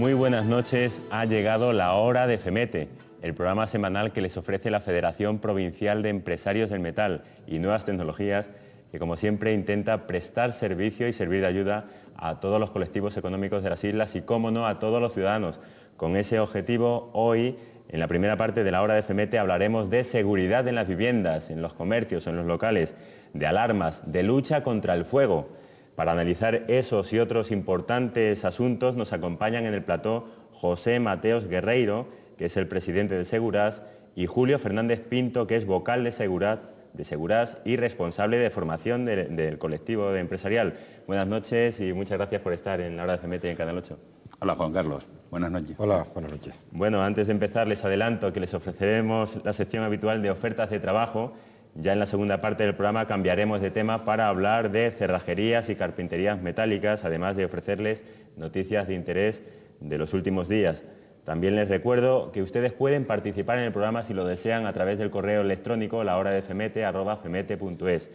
Muy buenas noches, ha llegado la hora de FEMETE, el programa semanal que les ofrece la Federación Provincial de Empresarios del Metal y Nuevas Tecnologías, que como siempre intenta prestar servicio y servir de ayuda a todos los colectivos económicos de las islas y, cómo no, a todos los ciudadanos. Con ese objetivo, hoy, en la primera parte de la hora de FEMETE, hablaremos de seguridad en las viviendas, en los comercios, en los locales, de alarmas, de lucha contra el fuego. Para analizar esos y otros importantes asuntos nos acompañan en el plató José Mateos Guerreiro, que es el presidente de Seguras, y Julio Fernández Pinto, que es vocal de Seguras y responsable de formación del colectivo de empresarial. Buenas noches y muchas gracias por estar en la hora de FEMETE en Canal 8. Hola Juan Carlos, buenas noches. Hola, buenas noches. Bueno, antes de empezar les adelanto que les ofreceremos la sección habitual de ofertas de trabajo. Ya en la segunda parte del programa cambiaremos de tema para hablar de cerrajerías y carpinterías metálicas, además de ofrecerles noticias de interés de los últimos días. También les recuerdo que ustedes pueden participar en el programa si lo desean a través del correo electrónico lahoradefemete@femete.es.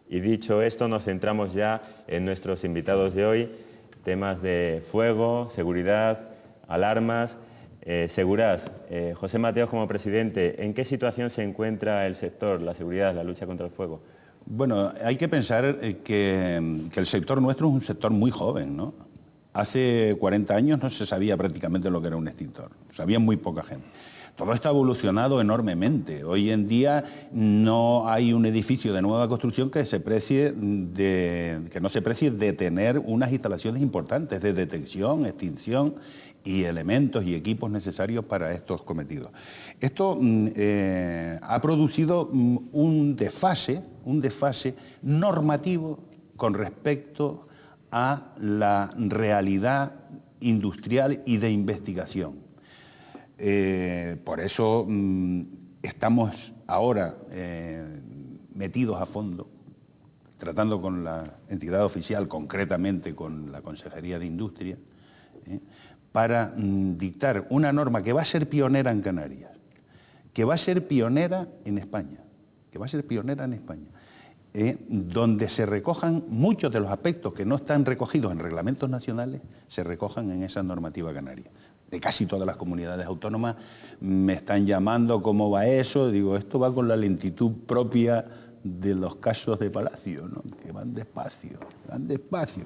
Y dicho esto, nos centramos ya en nuestros invitados de hoy, temas de fuego, seguridad, alarmas. Seguras, José Mateos como presidente, ¿en qué situación se encuentra el sector, la seguridad, la lucha contra el fuego? Bueno, hay que pensar que el sector nuestro es un sector muy joven, ¿no? Hace 40 años no se sabía prácticamente lo que era un extintor, sabía muy poca gente. Todo esto ha evolucionado enormemente. Hoy en día no hay un edificio de nueva construcción que no se precie de tener unas instalaciones importantes de detección, extinción y elementos y equipos necesarios para estos cometidos. Esto ha producido un desfase normativo con respecto a la realidad industrial y de investigación. Por eso estamos ahora metidos a fondo, tratando con la entidad oficial, concretamente con la Consejería de Industria, para dictar una norma que va a ser pionera en Canarias, que va a ser pionera en España, donde se recojan muchos de los aspectos que no están recogidos en reglamentos nacionales, se recojan en esa normativa canaria. De casi todas las comunidades autónomas me están llamando cómo va eso, digo, esto va con la lentitud propia de los casos de Palacio, ¿no? Que van despacio,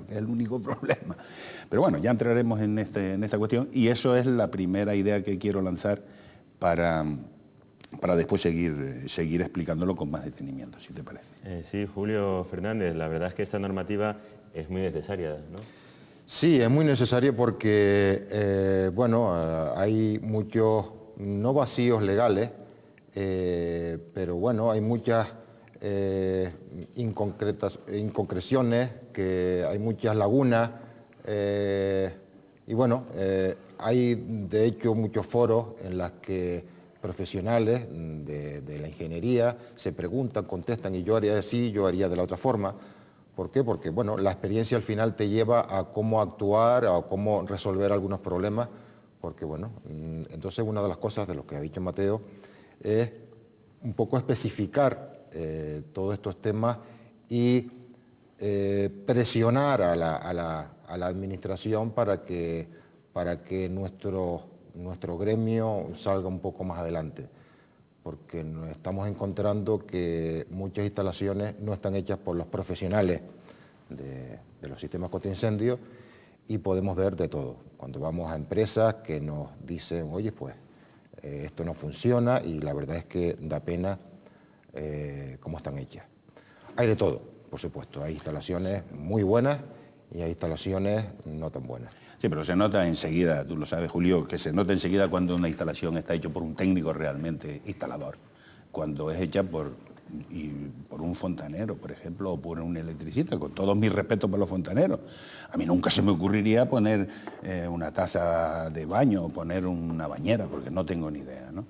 que es el único problema. Pero bueno, ya entraremos en esta cuestión y eso es la primera idea que quiero lanzar para después seguir explicándolo con más detenimiento, si te parece. Sí, Julio Fernández, la verdad es que esta normativa es muy necesaria, ¿no? Sí, es muy necesario porque, hay muchos, no vacíos legales, pero bueno, hay muchas inconcreciones, que hay muchas lagunas, hay de hecho muchos foros en los que profesionales de la ingeniería se preguntan, contestan, y yo haría así, yo haría de la otra forma. ¿Por qué? Porque bueno, la experiencia al final te lleva a cómo actuar, a cómo resolver algunos problemas, porque bueno, entonces una de las cosas de lo que ha dicho Mateo es un poco especificar todos estos temas y presionar a la administración para que nuestro gremio salga un poco más adelante, porque nos estamos encontrando que muchas instalaciones no están hechas por los profesionales de los sistemas contra incendios y podemos ver de todo. Cuando vamos a empresas que nos dicen, oye, pues esto no funciona, y la verdad es que da pena cómo están hechas. Hay de todo, por supuesto, hay instalaciones muy buenas y hay instalaciones no tan buenas. Sí, pero se nota enseguida, tú lo sabes, Julio, que se nota enseguida cuando una instalación está hecha por un técnico realmente instalador, cuando es hecha por un fontanero, por ejemplo, o por un electricista, con todos mis respetos por los fontaneros. A mí nunca se me ocurriría poner una taza de baño o poner una bañera, porque no tengo ni idea, ¿no?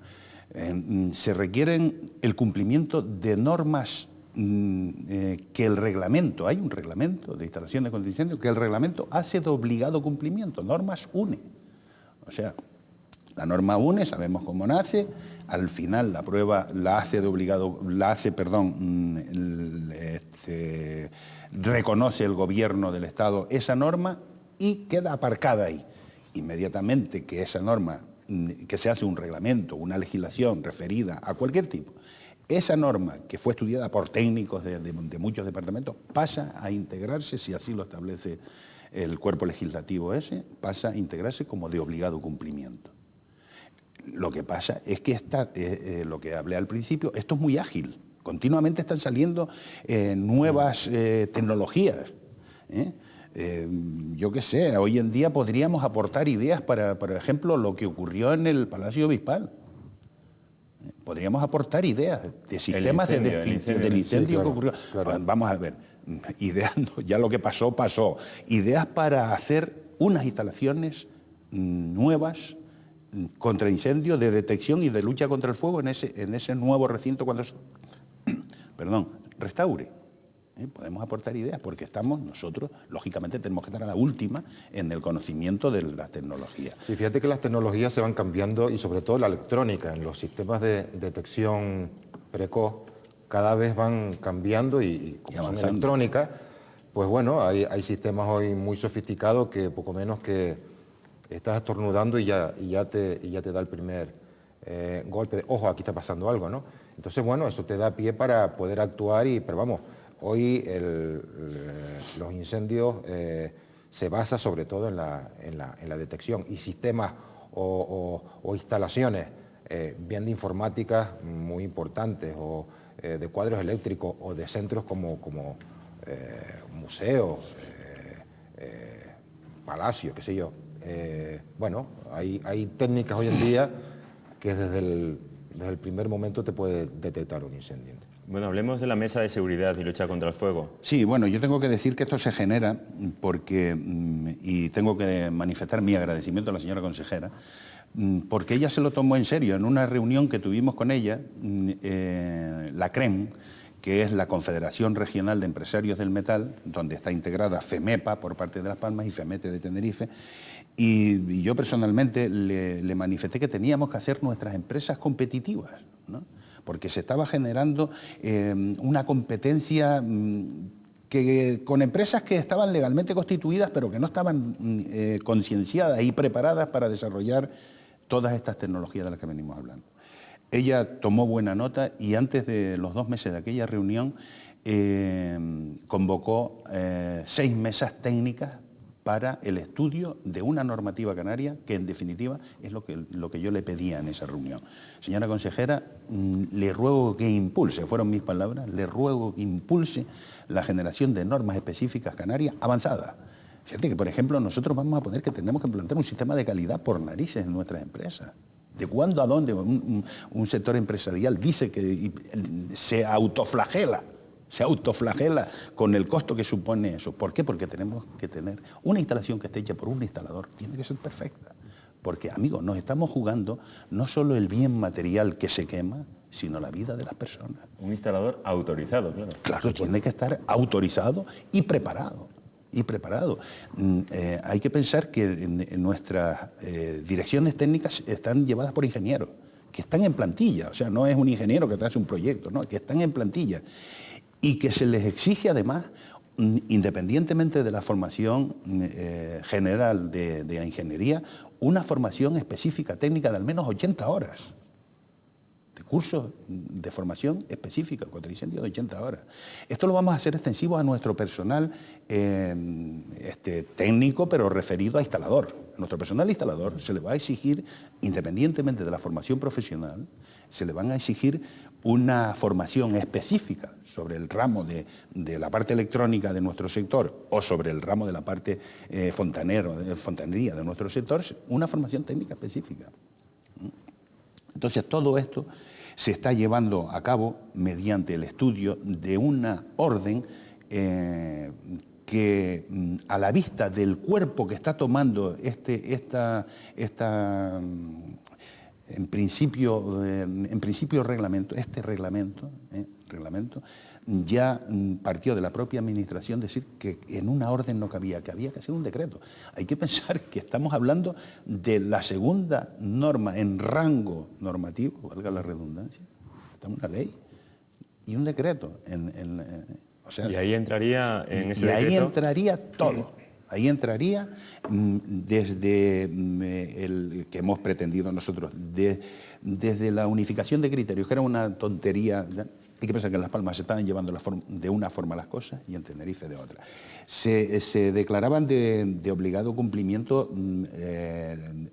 Se requieren el cumplimiento de normas que el reglamento, hay un reglamento de instalación de contra incendio que el reglamento hace de obligado cumplimiento, normas UNE. O sea, la norma UNE sabemos cómo nace, al final la prueba reconoce el gobierno del Estado esa norma y queda aparcada ahí. inmediatamente que esa norma, que se hace un reglamento, una legislación referida a cualquier tipo, esa norma que fue estudiada por técnicos de muchos departamentos pasa a integrarse, si así lo establece el cuerpo legislativo ese, pasa a integrarse como de obligado cumplimiento. Lo que pasa es que lo que hablé al principio, esto es muy ágil. Continuamente están saliendo nuevas tecnologías. Yo qué sé, hoy en día podríamos aportar ideas para, por ejemplo, lo que ocurrió en el Palacio Obispal. Podríamos aportar ideas de sistemas del incendio que ocurrió. Claro. Vamos a ver, ideas, ya lo que pasó, pasó. Ideas para hacer unas instalaciones nuevas contra incendios, de detección y de lucha contra el fuego en ese nuevo recinto cuando se restaure. Podemos aportar ideas porque nosotros, lógicamente, tenemos que estar a la última en el conocimiento de las tecnologías. Sí, fíjate que las tecnologías se van cambiando y sobre todo la electrónica, en los sistemas de detección precoz, cada vez van cambiando y como son electrónica, pues bueno, hay sistemas hoy muy sofisticados que poco menos que estás estornudando y ya te da el primer golpe de, ojo, aquí está pasando algo, ¿no? Entonces, bueno, eso te da pie para poder actuar pero vamos, hoy los incendios se basa sobre todo en la detección y sistemas o instalaciones bien de informática muy importantes o de cuadros eléctricos o de centros como museos, palacios, qué sé yo. Bueno, hay técnicas hoy en día que desde el primer momento te puede detectar un incendio. Bueno, hablemos de la mesa de seguridad y lucha contra el fuego. Sí, bueno, yo tengo que decir que esto se genera porque, y tengo que manifestar mi agradecimiento a la señora consejera, porque ella se lo tomó en serio. En una reunión que tuvimos con ella, la CREM, que es la Confederación Regional de Empresarios del Metal, donde está integrada FEMEPA por parte de Las Palmas y FEMETE de Tenerife, y yo personalmente le manifesté que teníamos que hacer nuestras empresas competitivas, ¿no? Porque se estaba generando una competencia con empresas que estaban legalmente constituidas, pero que no estaban concienciadas y preparadas para desarrollar todas estas tecnologías de las que venimos hablando. Ella tomó buena nota y antes de los 2 meses de aquella reunión convocó 6 mesas técnicas para el estudio de una normativa canaria que en definitiva es lo que yo le pedía en esa reunión. Señora consejera, le ruego que impulse, fueron mis palabras, le ruego que impulse la generación de normas específicas canarias avanzadas. Fíjate que, por ejemplo, nosotros vamos a poner que tenemos que implantar un sistema de calidad por narices en nuestras empresas. ¿De cuándo a dónde un sector empresarial dice que se autoflagela con el costo que supone eso? ¿Por qué? Porque tenemos que tener una instalación que esté hecha por un instalador, tiene que ser perfecta. Porque, amigos, nos estamos jugando no solo el bien material que se quema, sino la vida de las personas. Un instalador autorizado, claro. Claro, tiene que estar autorizado y preparado. Hay que pensar que en nuestras direcciones técnicas están llevadas por ingenieros, que están en plantilla, o sea, no es un ingeniero que te hace un proyecto, no, que están en plantilla, y que se les exige además, independientemente de la formación general de ingeniería, una formación específica técnica de al menos 80 horas. De cursos de formación específica contra incendios de 80 horas. Esto lo vamos a hacer extensivo a nuestro personal técnico, pero referido a instalador. Nuestro personal instalador se le va a exigir, independientemente de la formación profesional, se le van a exigir una formación específica sobre el ramo de la parte electrónica de nuestro sector o sobre el ramo de la parte fontanería de nuestro sector, una formación técnica específica. Entonces, todo esto se está llevando a cabo mediante el estudio de una orden que, a la vista del cuerpo que está tomando en principio reglamento, ya partió de la propia administración decir que en una orden no cabía, que había que hacer un decreto. Hay que pensar que estamos hablando de la segunda norma en rango normativo, valga la redundancia, estamos en una ley y un decreto. Y ahí entraría en ese decreto... Y ahí entraría todo. Ahí entraría desde el que hemos pretendido nosotros, desde la unificación de criterios, que era una tontería. Hay que pensar que en Las Palmas se estaban llevando de una forma las cosas y en Tenerife de otra. Se declaraban de obligado cumplimiento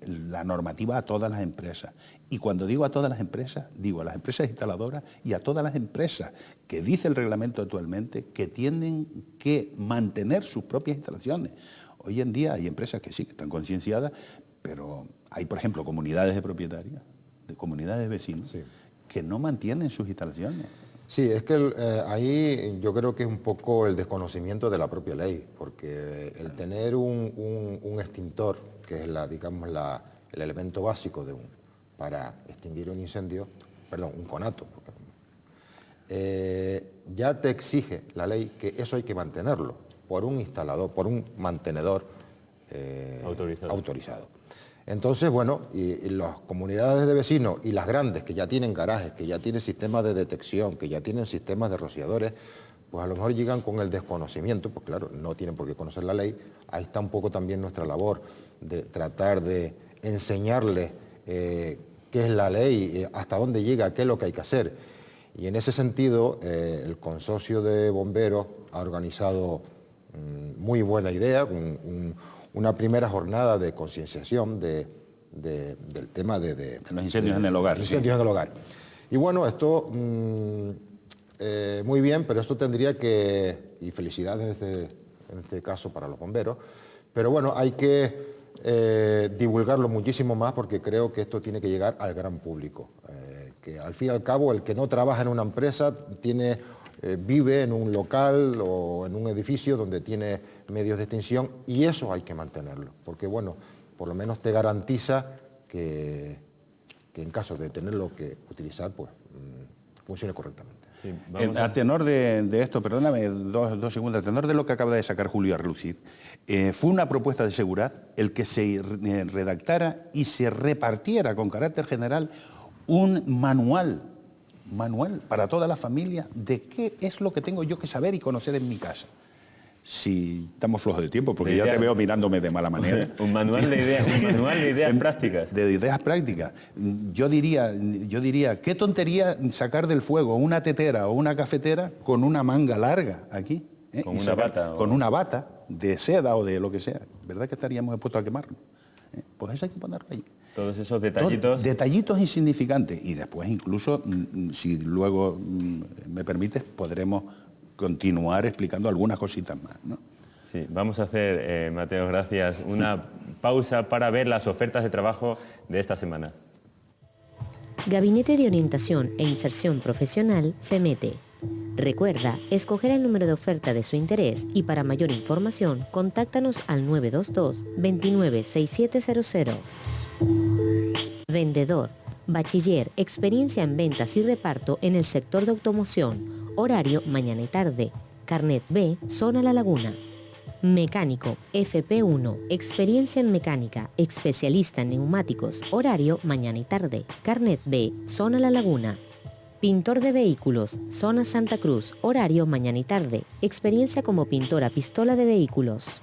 la normativa a todas las empresas. Y cuando digo a todas las empresas, digo a las empresas instaladoras y a todas las empresas que dice el reglamento actualmente que tienen que mantener sus propias instalaciones. Hoy en día hay empresas que sí, que están concienciadas, pero hay, por ejemplo, comunidades de propietarios, de comunidades de vecinos, sí, que no mantienen sus instalaciones. Sí, es que ahí yo creo que es un poco el desconocimiento de la propia ley, porque el tener un extintor, que es el elemento básico para extinguir un incendio, perdón, un conato, ya te exige la ley que eso hay que mantenerlo por un instalador, por un mantenedor autorizado. Entonces, bueno, y las comunidades de vecinos y las grandes que ya tienen garajes, que ya tienen sistemas de detección, que ya tienen sistemas de rociadores, pues a lo mejor llegan con el desconocimiento, pues claro, no tienen por qué conocer la ley. Ahí está un poco también nuestra labor de tratar de enseñarles qué es la ley, hasta dónde llega, qué es lo que hay que hacer. Y en ese sentido, el consorcio de bomberos ha organizado muy buena idea, una primera jornada de concienciación del tema de los incendios en el hogar. Incendios en el hogar. Y bueno, esto muy bien, pero esto tendría que, y felicidades en este caso para los bomberos, pero bueno, hay que divulgarlo muchísimo más porque creo que esto tiene que llegar al gran público. Que al fin y al cabo el que no trabaja en una empresa vive en un local o en un edificio donde tiene medios de extinción y eso hay que mantenerlo, porque bueno, por lo menos te garantiza que en caso de tenerlo que utilizar, pues funcione correctamente. Sí, a tenor de esto, perdóname dos segundos, a tenor de lo que acaba de sacar Julio a relucir, fue una propuesta de Seguridad el que se redactara y se repartiera con carácter general un manual para toda la familia de qué es lo que tengo yo que saber y conocer en mi casa. Si estamos flojos de tiempo, porque ya te veo mirándome de mala manera. un manual de ideas prácticas. De ideas prácticas. Yo diría, qué tontería sacar del fuego una tetera o una cafetera con una manga larga aquí. Con una bata. Con una bata de seda o de lo que sea. ¿Verdad que estaríamos expuestos a quemarlo? Pues eso hay que ponerlo ahí. Todos esos detallitos. Detallitos insignificantes. Y después incluso, si luego me permites, podremos continuar explicando algunas cositas más, ¿no? Sí, vamos a hacer, Mateo, gracias, una pausa para ver las ofertas de trabajo de esta semana. Gabinete de Orientación e Inserción Profesional, FEMETE. Recuerda escoger el número de oferta de su interés y para mayor información, contáctanos al 922 29 6700. Vendedor, bachiller, experiencia en ventas y reparto en el sector de automoción. Horario mañana y tarde. Carnet B, zona La Laguna. Mecánico, FP1, experiencia en mecánica, especialista en neumáticos. Horario mañana y tarde. Carnet B, zona La Laguna. Pintor de vehículos, zona Santa Cruz. Horario mañana y tarde. Experiencia como pintor a pistola de vehículos.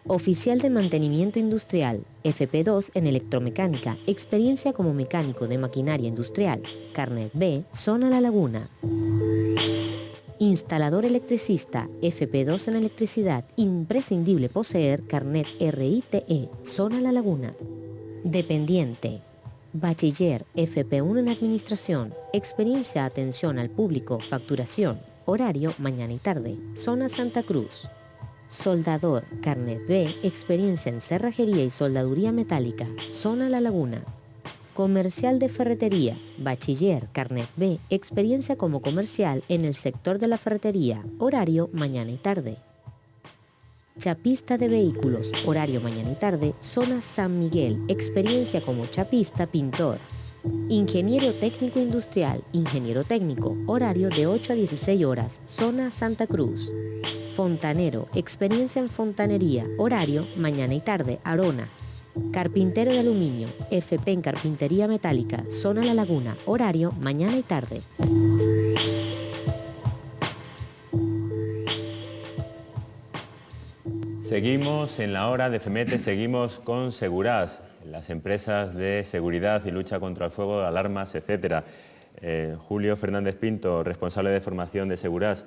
Oficial de mantenimiento industrial, FP2 en electromecánica, experiencia como mecánico de maquinaria industrial. Carnet B, zona La Laguna. Instalador electricista, FP2 en electricidad, imprescindible poseer carnet RITE, zona La Laguna. Dependiente, bachiller, FP1 en administración, experiencia atención al público, facturación, horario mañana y tarde, zona Santa Cruz. Soldador, carnet B, experiencia en cerrajería y soldaduría metálica, zona La Laguna. Comercial de ferretería, bachiller, carnet B, experiencia como comercial en el sector de la ferretería, horario mañana y tarde. Chapista de vehículos, horario mañana y tarde, zona San Miguel, experiencia como chapista, pintor. Ingeniero técnico industrial, ingeniero técnico, horario de 8 a 16 horas, zona Santa Cruz. Fontanero, experiencia en fontanería, horario mañana y tarde, Arona. Carpintero de aluminio, FP en carpintería metálica, zona La Laguna, horario mañana y tarde. Seguimos en la hora de FEMETE, seguimos con Seguras, las empresas de seguridad y lucha contra el fuego, alarmas, etcétera. Julio Fernández Pinto, responsable de formación de Seguras.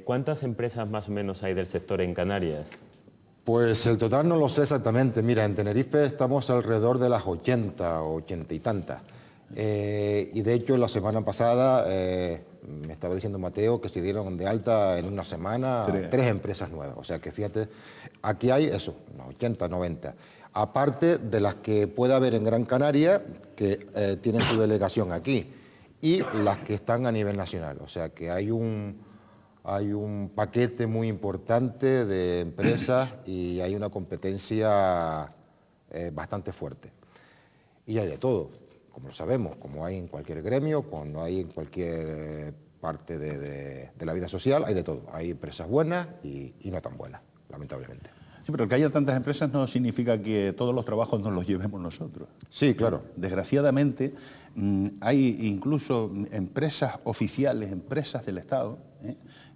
¿Cuántas empresas más o menos hay del sector en Canarias? Pues el total no lo sé exactamente. Mira, en Tenerife estamos alrededor de las 80 o 80 y tantas. Y de hecho la semana pasada me estaba diciendo Mateo que se dieron de alta en una semana 3 empresas nuevas. O sea que fíjate, aquí hay eso, unos 80, 90. Aparte de las que puede haber en Gran Canaria, que tienen su delegación aquí, y las que están a nivel nacional. O sea que hay un paquete muy importante de empresas y hay una competencia bastante fuerte. Y hay de todo, como lo sabemos, como hay en cualquier gremio, cuando hay en cualquier parte de la vida social, hay de todo. Hay empresas buenas y no tan buenas, lamentablemente. Sí, pero que haya tantas empresas no significa que todos los trabajos nos los llevemos nosotros. Sí, claro. Desgraciadamente, hay incluso empresas oficiales, empresas del Estado,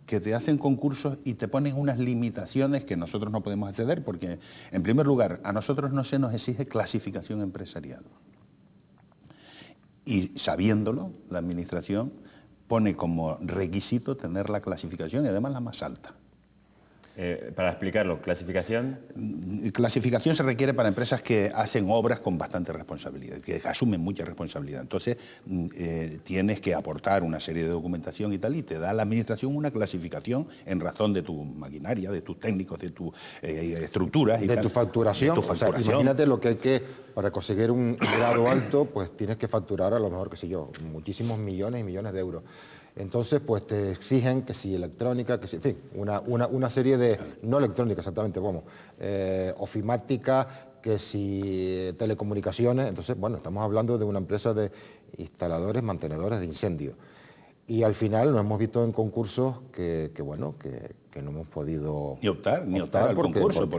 que te hacen concursos y te ponen unas limitaciones que nosotros no podemos acceder, porque, en primer lugar, a nosotros no se nos exige clasificación empresarial. Y sabiéndolo, la Administración pone como requisito tener la clasificación y además la más alta. Para explicarlo, clasificación. Clasificación se requiere para empresas que hacen obras con bastante responsabilidad, que asumen mucha responsabilidad. Entonces, tienes que aportar una serie de documentación y tal, y te da la Administración una clasificación en razón de tu maquinaria, de tus técnicos, de tus estructuras. De tu facturación. O sea, imagínate lo que hay que, para conseguir un grado alto, pues tienes que facturar a lo mejor, qué sé yo, muchísimos millones y millones de euros. Entonces, pues te exigen que si electrónica, que si, en fin, una serie de, no electrónica exactamente, vamos, ofimática, que si telecomunicaciones. Entonces, bueno, estamos hablando de una empresa de instaladores, mantenedores de incendios. Y al final nos hemos visto en concursos que no hemos podido ni optar al concurso,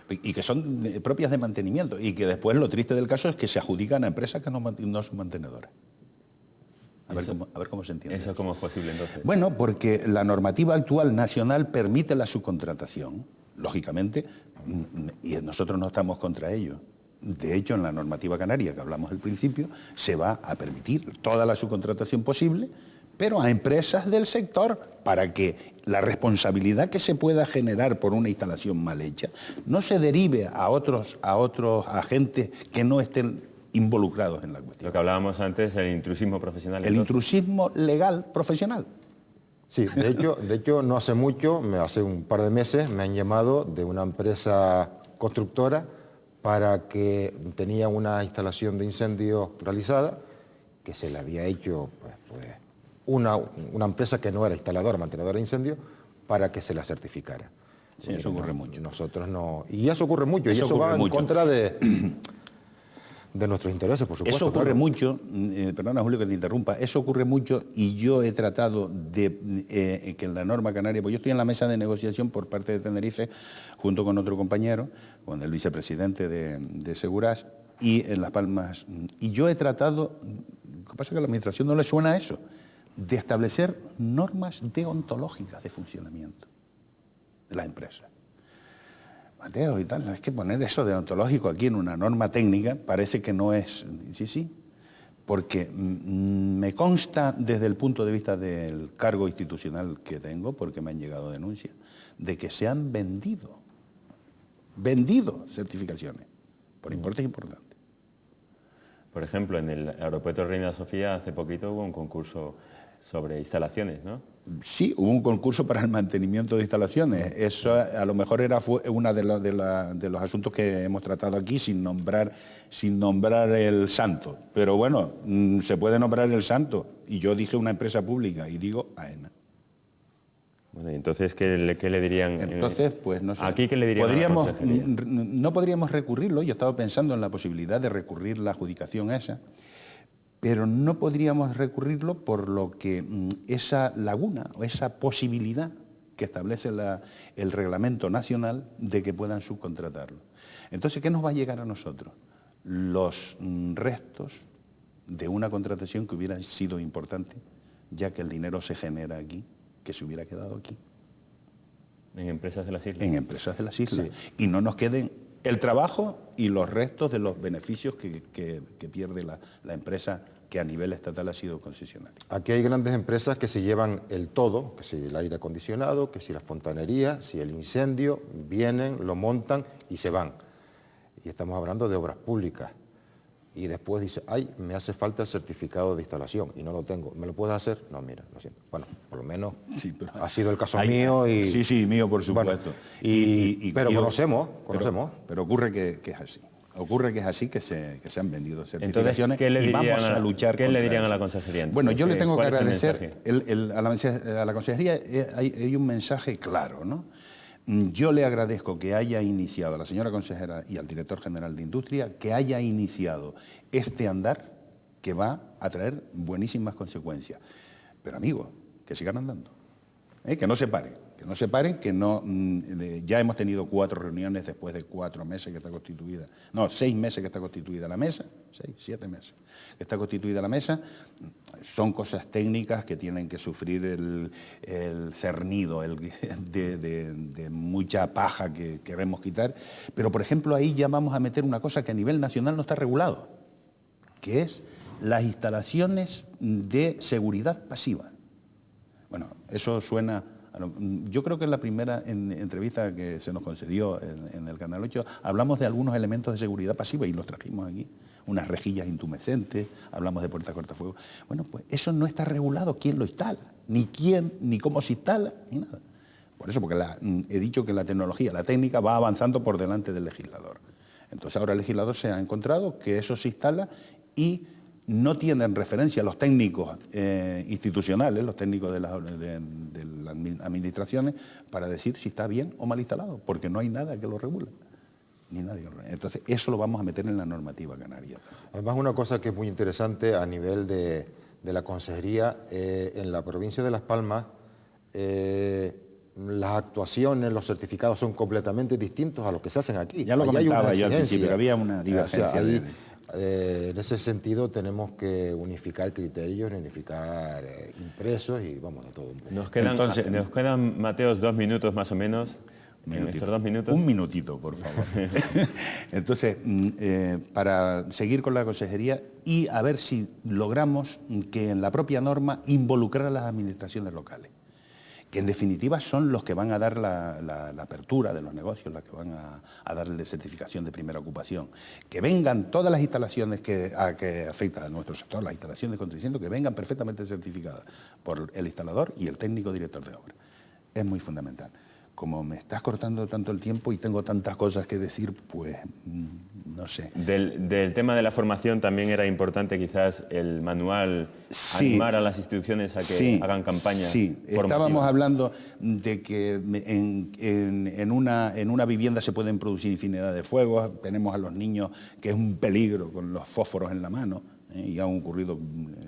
y que son propias de mantenimiento, y que después lo triste del caso es que se adjudican a empresas que no son mantenedoras. A ver cómo se entiende. ¿Eso cómo es posible entonces? Bueno, porque la normativa actual nacional permite la subcontratación, lógicamente, y nosotros no estamos contra ello. De hecho, en la normativa canaria, que hablamos al principio, se va a permitir toda la subcontratación posible, pero a empresas del sector, para que la responsabilidad que se pueda generar por una instalación mal hecha no se derive a otros agentes que no estén involucrados en la cuestión. Lo que hablábamos antes, el intrusismo profesional. El intrusismo legal profesional. Sí, de hecho no hace mucho, hace un par de meses, me han llamado de una empresa constructora para que tenía una instalación de incendio realizada, que se le había hecho una empresa que no era instaladora, mantenedora de incendios, para que se la certificara. Sí, eso ocurre mucho. Nosotros no. Y eso ocurre mucho, y eso va en contra de nuestros intereses, por supuesto. Eso ocurre mucho, perdona Julio que te interrumpa, eso ocurre mucho, y yo he tratado de que en la norma canaria, pues yo estoy en la mesa de negociación por parte de Tenerife, junto con otro compañero, con el vicepresidente de Seguras, y en Las Palmas, y yo he tratado, lo que pasa es que a la Administración no le suena a eso, de establecer normas deontológicas de funcionamiento de las empresas. Mateo y tal, es que poner eso deontológico aquí en una norma técnica parece que no es... Sí, porque me consta desde el punto de vista del cargo institucional que tengo, porque me han llegado denuncias, de que se han vendido certificaciones por importes importantes. Por ejemplo, en el aeropuerto Reina Sofía hace poquito hubo un concurso sobre instalaciones, ¿no? Sí, hubo un concurso para el mantenimiento de instalaciones. Eso a lo mejor fue uno de los asuntos que hemos tratado aquí sin nombrar el santo. Pero bueno, se puede nombrar el santo. Y yo dije una empresa pública y digo AENA. Bueno, y entonces, ¿qué le dirían? Entonces, pues no sé. ¿Aquí qué le dirían a la consejería? No podríamos recurrirlo. Yo estaba pensando en la posibilidad de recurrir la adjudicación esa, pero no podríamos recurrirlo por lo que esa laguna o esa posibilidad que establece el reglamento nacional de que puedan subcontratarlo. Entonces, ¿qué nos va a llegar a nosotros? Los restos de una contratación que hubiera sido importante, ya que el dinero se genera aquí, que se hubiera quedado aquí. En empresas de las islas. En empresas de las islas. Sí. Y no nos queden el trabajo y los restos de los beneficios que pierde la empresa que a nivel estatal ha sido concesionaria. Aquí hay grandes empresas que se llevan el todo, que si el aire acondicionado, que si la fontanería, si el incendio, vienen, lo montan y se van. Y estamos hablando de obras públicas. Y después dice, ay, me hace falta el certificado de instalación y no lo tengo. ¿Me lo puedes hacer? No, mira, lo siento. Bueno, por lo menos Sí, pero ha sido el caso mío y... Sí, mío, por supuesto. Bueno, pero conocemos. Pero ocurre que es así. Ocurre que es así, que se han vendido Entonces, certificaciones ¿qué le y dirían vamos a luchar ¿qué le contra dirían a eso. la consejería? Entonces? Bueno, yo le tengo que ¿Cuál es el agradecer mensaje? a la consejería, hay un mensaje claro, ¿no? Yo le agradezco que haya iniciado a la señora consejera y al director general de Industria, que haya iniciado este andar que va a traer buenísimas consecuencias. Pero amigos, que sigan andando, que no se paren, que no, ya hemos tenido 4 reuniones después de 4 meses que está constituida, no, 6 meses que está constituida la mesa, 7 meses que está constituida la mesa. Son cosas técnicas que tienen que sufrir el cernido de mucha paja que queremos quitar, pero por ejemplo ahí ya vamos a meter una cosa que a nivel nacional no está regulado, que es las instalaciones de seguridad pasiva. Bueno, eso suena... Yo creo que en la primera entrevista que se nos concedió en el Canal 8 hablamos de algunos elementos de seguridad pasiva y los trajimos aquí. Unas rejillas intumescentes, hablamos de puertas cortafuegos. Bueno, pues eso no está regulado quién lo instala, ni quién, ni cómo se instala, ni nada. Por eso, porque he dicho que la tecnología, la técnica va avanzando por delante del legislador. Entonces ahora el legislador se ha encontrado que eso se instala y no tienen referencia los técnicos institucionales, los técnicos de las administraciones, para decir si está bien o mal instalado, porque no hay nada que lo regule. Ni nadie lo regule. Entonces, eso lo vamos a meter en la normativa canaria. Además, una cosa que es muy interesante a nivel de la consejería, en la provincia de Las Palmas, las actuaciones, los certificados son completamente distintos a los que se hacen aquí. Ya lo comentaba yo al principio, que había una divergencia. En ese sentido tenemos que unificar criterios, unificar impresos y vamos de todo un poco. Nos quedan, Mateos, 2 minutos más o menos. En estos 2 minutos. Un minutito, por favor. Entonces, para seguir con la consejería y a ver si logramos que en la propia norma involucrar a las administraciones locales, que en definitiva son los que van a dar la apertura de los negocios, los que van a darle certificación de primera ocupación. Que vengan todas las instalaciones que afectan a nuestro sector, las instalaciones de contraincendio, que vengan perfectamente certificadas por el instalador y el técnico director de obra. Es muy fundamental. Como me estás cortando tanto el tiempo y tengo tantas cosas que decir, pues no sé. Del tema de la formación también era importante quizás el manual, sí, animar a las instituciones a que hagan campañas. Sí, estábamos hablando de que en una vivienda se pueden producir infinidad de fuegos, tenemos a los niños que es un peligro con los fósforos en la mano. Y han ocurrido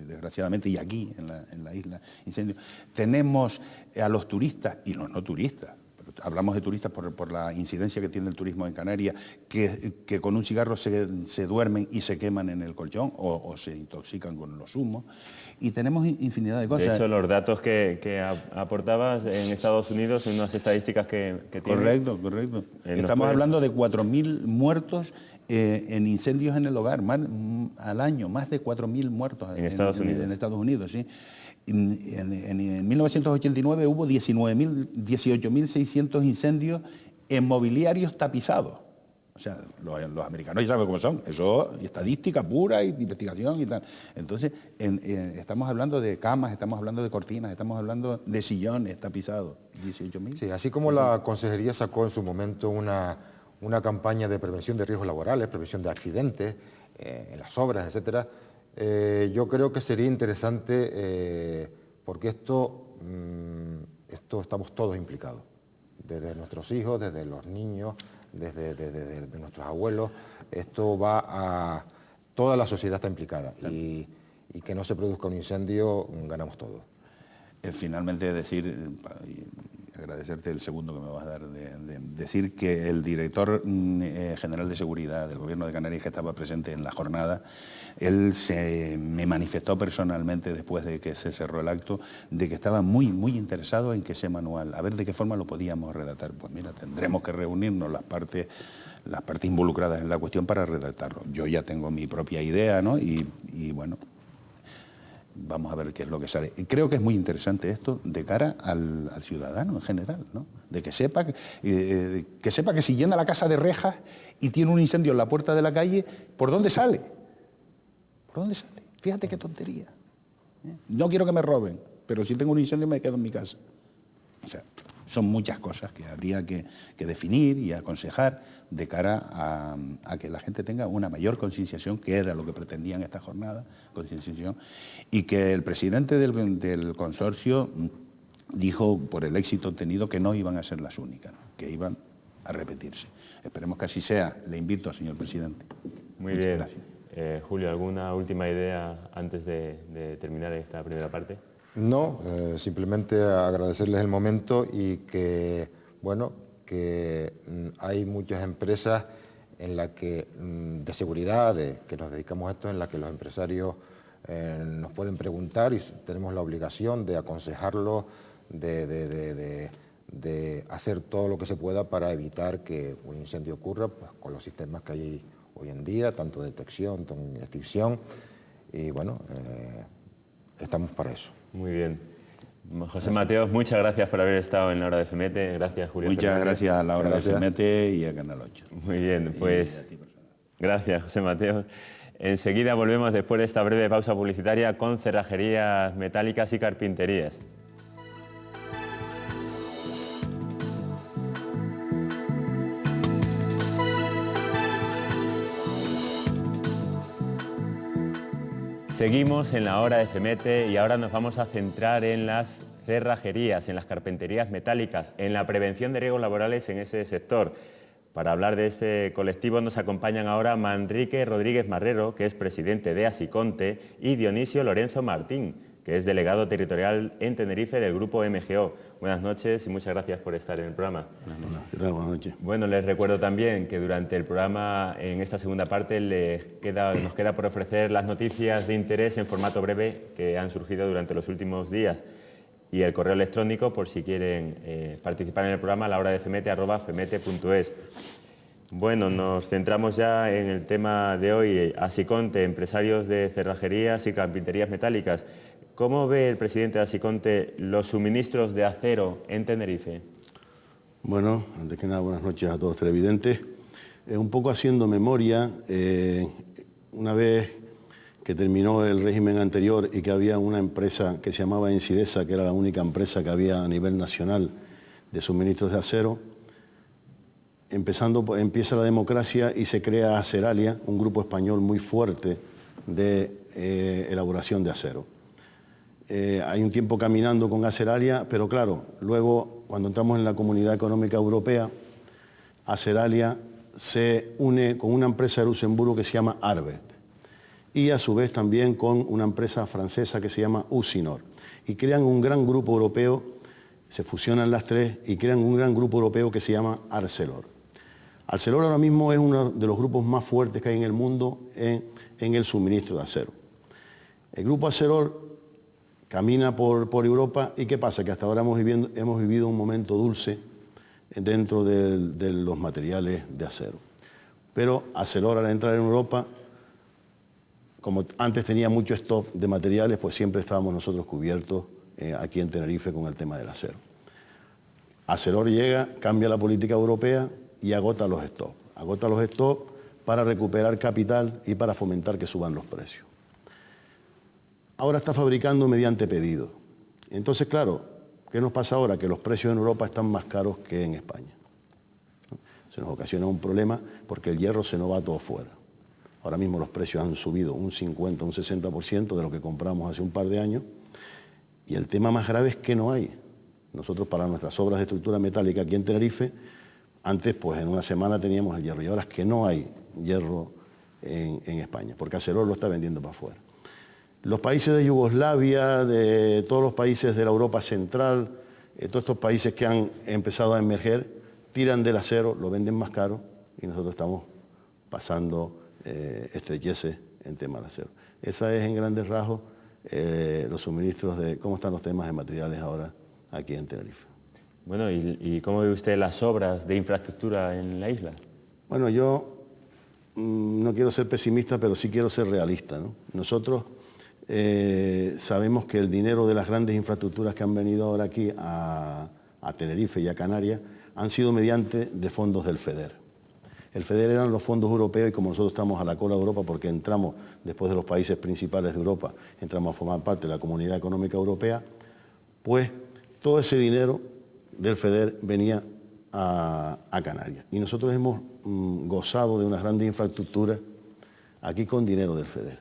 desgraciadamente y aquí en la isla incendios. Tenemos a los turistas y los no turistas. Hablamos de turistas por la incidencia que tiene el turismo en Canarias, que con un cigarro se duermen y se queman en el colchón o se intoxican con los humos. Y tenemos infinidad de cosas. De hecho, los datos que aportabas en Estados Unidos, unas estadísticas que tienen... Correcto. Estamos hablando de 4.000 muertos en incendios en el hogar, al año, más de 4.000 muertos en Estados Unidos. ¿Sí? En 1989 hubo 18.600 incendios en mobiliarios tapizados. O sea, los americanos ya saben cómo son, eso es estadística pura y investigación y tal. Entonces, estamos hablando de camas, estamos hablando de cortinas, estamos hablando de sillones tapizados, 18.000. Sí, así como la consejería sacó en su momento una campaña de prevención de riesgos laborales, prevención de accidentes, en las obras, etcétera. Yo creo que sería interesante, porque esto estamos todos implicados, desde nuestros hijos, desde los niños, desde nuestros abuelos. Esto va a... Toda la sociedad está implicada, claro. Y que no se produzca un incendio, ganamos todos. Finalmente decir, agradecerte el segundo que me vas a dar, de decir que el director general de seguridad del Gobierno de Canarias, que estaba presente en la jornada, él me manifestó personalmente después de que se cerró el acto, de que estaba muy interesado en que ese manual, a ver de qué forma lo podíamos redactar. Pues mira, tendremos que reunirnos las partes involucradas en la cuestión para redactarlo. Yo ya tengo mi propia idea, ¿no? Y bueno, vamos a ver qué es lo que sale. Y creo que es muy interesante esto de cara al ciudadano en general, ¿no? De que sepa que si llena la casa de rejas y tiene un incendio en la puerta de la calle, ¿por dónde sale? ¿Por dónde sale? Fíjate qué tontería. No quiero que me roben, pero si tengo un incendio me quedo en mi casa. O sea, son muchas cosas que habría que definir y aconsejar de cara a que la gente tenga una mayor concienciación, que era lo que pretendían esta jornada, concienciación, y que el presidente del consorcio dijo, por el éxito obtenido, que no iban a ser las únicas, ¿no? Que iban a repetirse. Esperemos que así sea. Le invito, señor presidente. Muy bien. Gracias. Julio, ¿alguna última idea antes de terminar esta primera parte? No, simplemente agradecerles el momento y que, bueno, que hay muchas empresas en las que, de seguridad, que nos dedicamos a esto, en las que los empresarios nos pueden preguntar y tenemos la obligación de aconsejarlos, de hacer todo lo que se pueda para evitar que un incendio ocurra, pues, con los sistemas que hay hoy en día, tanto detección, tanto extinción, y bueno, estamos para eso. Muy bien. José Mateos, muchas gracias por haber estado en La Hora de FEMETE. Gracias, Julio. Muchas gracias a La Hora de FEMETE y a Canal 8. Muy bien, pues gracias, José Mateos. Enseguida volvemos, después de esta breve pausa publicitaria, con cerrajerías metálicas y carpinterías. Seguimos en La Hora de FEMETE y ahora nos vamos a centrar en las cerrajerías, en las carpinterías metálicas, en la prevención de riesgos laborales en ese sector. Para hablar de este colectivo nos acompañan ahora Manrique Rodríguez Marrero, que es presidente de Asiconte, y Dionisio Lorenzo Martín, que es delegado territorial en Tenerife del Grupo MGO. Buenas noches y muchas gracias por estar en el programa. ¿Qué tal? Buenas noches. Bueno, les recuerdo también que durante el programa, en esta segunda parte, nos queda por ofrecer las noticias de interés en formato breve que han surgido durante los últimos días, y el correo electrónico por si quieren participar en el programa, lahora-de-femete@femete.es. Bueno, nos centramos ya en el tema de hoy, Asiconte, empresarios de cerrajerías y carpinterías metálicas. ¿Cómo ve el presidente de Asiconte los suministros de acero en Tenerife? Bueno, antes que nada, buenas noches a todos los televidentes. Un poco haciendo memoria, una vez que terminó el régimen anterior y que había una empresa que se llamaba Ensidesa, que era la única empresa que había a nivel nacional de suministros de acero, empieza la democracia y se crea Aceralia, un grupo español muy fuerte de elaboración de acero. Hay un tiempo caminando con Aceralia, pero claro, luego cuando entramos en la Comunidad Económica Europea, Aceralia se une con una empresa de Luxemburgo que se llama Arbet y a su vez también con una empresa francesa que se llama Usinor, y crean un gran grupo europeo, se fusionan las tres y crean un gran grupo europeo que se llama Arcelor. Arcelor ahora mismo es uno de los grupos más fuertes que hay en el mundo en el suministro de acero. El grupo Arcelor camina por Europa y ¿qué pasa? Que hasta ahora hemos vivido un momento dulce dentro de los materiales de acero. Pero Arcelor, al entrar en Europa, como antes tenía mucho stock de materiales, pues siempre estábamos nosotros cubiertos aquí en Tenerife con el tema del acero. Arcelor llega, cambia la política europea y agota los stocks. Agota los stocks para recuperar capital y para fomentar que suban los precios. Ahora está fabricando mediante pedido. Entonces, claro, ¿qué nos pasa ahora? Que los precios en Europa están más caros que en España. Se nos ocasiona un problema porque el hierro se nos va todo fuera. Ahora mismo los precios han subido un 50, un 60% de lo que compramos hace un par de años. Y el tema más grave es que no hay. Nosotros para nuestras obras de estructura metálica aquí en Tenerife, antes pues en una semana teníamos el hierro y ahora es que no hay hierro en España, porque Arcelor lo está vendiendo para afuera. Los países de Yugoslavia, de todos los países de la Europa Central, todos estos países que han empezado a emerger tiran del acero, lo venden más caro y nosotros estamos pasando estrecheces en tema del acero. Esa es en grandes rasgos los suministros de cómo están los temas de materiales ahora aquí en Tenerife. Bueno, ¿y cómo ve usted las obras de infraestructura en la isla? Bueno, yo no quiero ser pesimista, pero sí quiero ser realista, ¿no? Nosotros sabemos que el dinero de las grandes infraestructuras que han venido ahora aquí a Tenerife y a Canarias han sido mediante de fondos del FEDER. El FEDER eran los fondos europeos y como nosotros estamos a la cola de Europa porque entramos, después de los países principales de Europa, entramos a formar parte de la Comunidad Económica Europea, pues todo ese dinero del FEDER venía a Canarias. Y nosotros hemos gozado de unas grandes infraestructuras aquí con dinero del FEDER.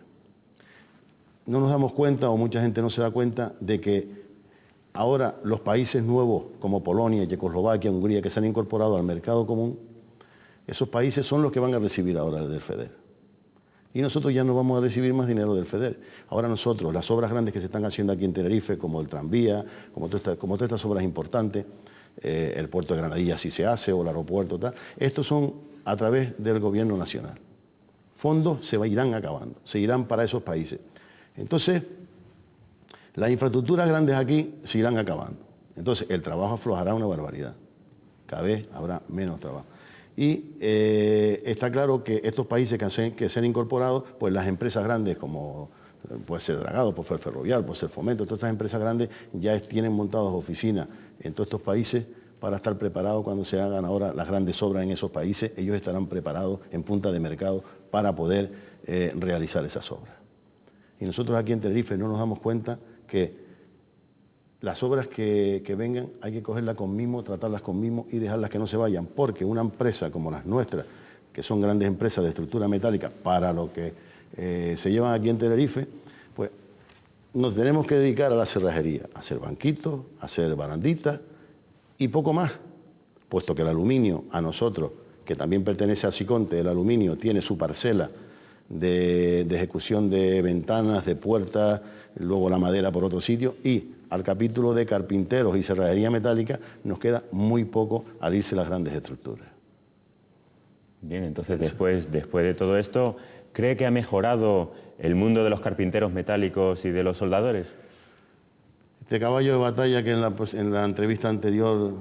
No nos damos cuenta, o mucha gente no se da cuenta, de que ahora los países nuevos como Polonia, Checoslovaquia, Hungría, que se han incorporado al mercado común, esos países son los que van a recibir ahora del FEDER. Y nosotros ya no vamos a recibir más dinero del FEDER. Ahora nosotros, las obras grandes que se están haciendo aquí en Tenerife, como el tranvía, como todas estas obras importantes, el puerto de Granadilla si se hace, o el aeropuerto, tal, estos son a través del gobierno nacional. Fondos se irán acabando, se irán para esos países. Entonces, las infraestructuras grandes aquí se irán acabando. Entonces, el trabajo aflojará una barbaridad. Cada vez habrá menos trabajo. Y está claro que estos países que se han incorporado, pues las empresas grandes como puede ser Dragado, puede ser Ferrovial, puede ser Fomento, todas estas empresas grandes ya tienen montadas oficinas en todos estos países para estar preparados cuando se hagan ahora las grandes obras en esos países. Ellos estarán preparados en punta de mercado para poder realizar esas obras. Y nosotros aquí en Tenerife no nos damos cuenta que las obras que vengan hay que cogerlas con mimo, tratarlas con mimo y dejarlas que no se vayan, porque una empresa como las nuestras, que son grandes empresas de estructura metálica para lo que se llevan aquí en Tenerife, pues nos tenemos que dedicar a la cerrajería, a hacer banquitos, a hacer baranditas y poco más, puesto que el aluminio a nosotros, que también pertenece a Siconte, el aluminio tiene su parcela de ejecución de ventanas, de puertas, luego la madera por otro sitio, y al capítulo de carpinteros y cerrajería metálica nos queda muy poco al irse las grandes estructuras. Bien, entonces después de todo esto, ¿cree que ha mejorado el mundo de los carpinteros metálicos y de los soldadores? Este caballo de batalla que en la entrevista anterior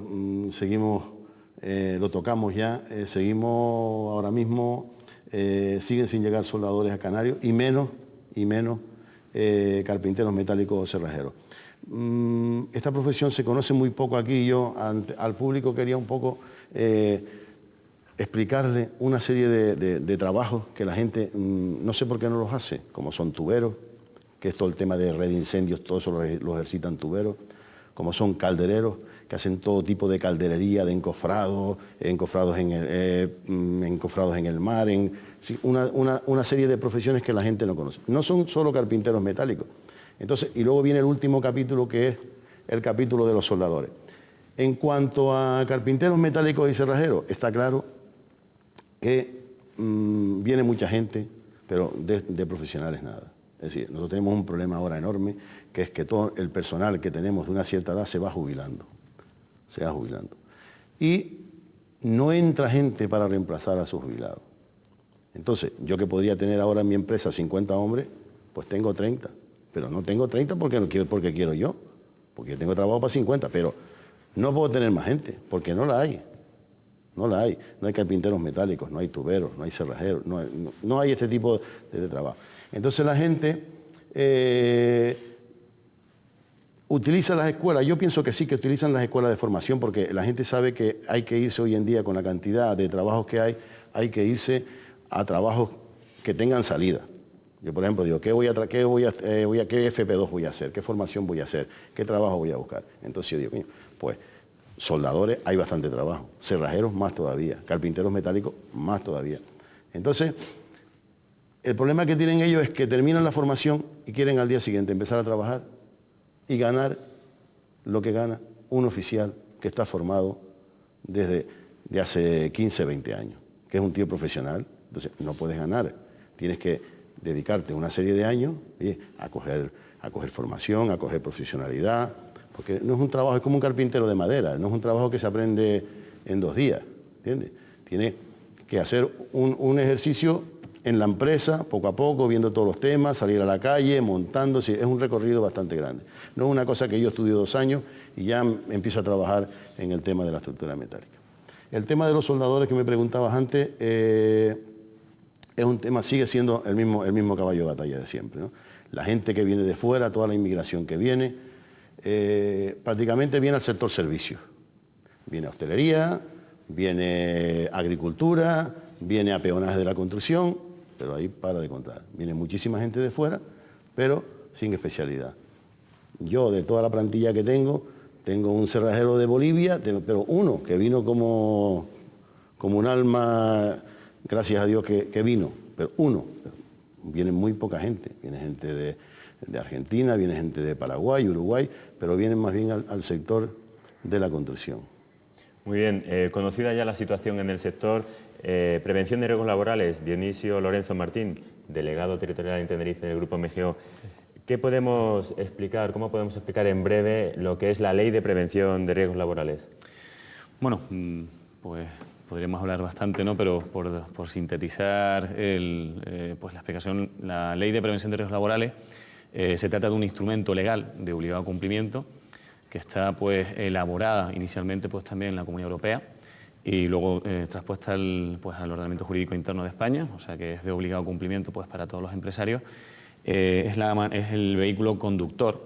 seguimos, lo tocamos ya, seguimos ahora mismo, siguen sin llegar soldadores a Canarios y menos carpinteros metálicos o cerrajeros. Esta profesión se conoce muy poco aquí y yo al público quería un poco explicarle una serie de trabajos que la gente no sé por qué no los hace, como son tuberos, que es todo el tema de red de incendios, todo eso lo ejercitan tuberos, como son caldereros, que hacen todo tipo de calderería, de encofrados en el mar, una serie de profesiones que la gente no conoce. No son solo carpinteros metálicos. Entonces, y luego viene el último capítulo, que es el capítulo de los soldadores. En cuanto a carpinteros metálicos y cerrajeros, está claro que viene mucha gente, pero de profesionales nada. Es decir, nosotros tenemos un problema ahora enorme, que es que todo el personal que tenemos de una cierta edad se va jubilando. Y no entra gente para reemplazar a sus jubilados. Entonces, yo que podría tener ahora en mi empresa 50 hombres, pues tengo 30. Pero no tengo 30 porque quiero yo, porque tengo trabajo para 50, pero no puedo tener más gente, porque no la hay. No hay carpinteros metálicos, no hay tuberos, no hay cerrajeros, no hay este tipo de trabajo. Entonces la gente utiliza las escuelas, yo pienso que sí, que utilizan las escuelas de formación, porque la gente sabe que hay que irse hoy en día con la cantidad de trabajos que hay que irse a trabajos que tengan salida. Yo, por ejemplo, digo, ¿qué FP2 voy a hacer? ¿Qué formación voy a hacer? ¿Qué trabajo voy a buscar? Entonces yo digo, pues soldadores hay bastante trabajo, cerrajeros más todavía, carpinteros metálicos más todavía. Entonces, el problema que tienen ellos es que terminan la formación y quieren al día siguiente empezar a trabajar y ganar lo que gana un oficial que está formado desde hace 15, 20 años, que es un tío profesional. Entonces, no puedes ganar, tienes que dedicarte una serie de años a coger formación, a coger profesionalidad, porque no es un trabajo, es como un carpintero de madera, no es un trabajo que se aprende en 2 días, ¿entiendes? Tiene que hacer un ejercicio en la empresa, poco a poco, viendo todos los temas, salir a la calle, montándose, es un recorrido bastante grande. No es una cosa que yo estudio 2 años y ya empiezo a trabajar en el tema de la estructura metálica. El tema de los soldadores que me preguntabas antes, es un tema, sigue siendo el mismo caballo de batalla de siempre, ¿no? La gente que viene de fuera, toda la inmigración que viene, prácticamente viene al sector servicios. Viene a hostelería, viene a agricultura, viene a peonaje de la construcción, pero ahí para de contar. Viene muchísima gente de fuera, pero sin especialidad. Yo, de toda la plantilla que tengo un cerrajero de Bolivia, pero uno que vino como un alma, gracias a Dios que vino, pero uno. Viene muy poca gente, viene gente de Argentina, viene gente de Paraguay, Uruguay, pero vienen más bien al sector de la construcción. Muy bien, conocida ya la situación en el sector, prevención de riesgos laborales, Dionisio Lorenzo Martín, delegado territorial en Tenerife del Grupo MGO. ¿Qué podemos explicar, cómo podemos explicar en breve lo que es la Ley de Prevención de Riesgos Laborales? Bueno, pues podríamos hablar bastante, ¿no? Pero por sintetizar pues la explicación, la Ley de Prevención de Riesgos Laborales se trata de un instrumento legal de obligado cumplimiento que está pues elaborada inicialmente pues también en la Comunidad Europea y luego traspuesta al ordenamiento jurídico interno de España, o sea que es de obligado cumplimiento pues para todos los empresarios. Es el vehículo conductor,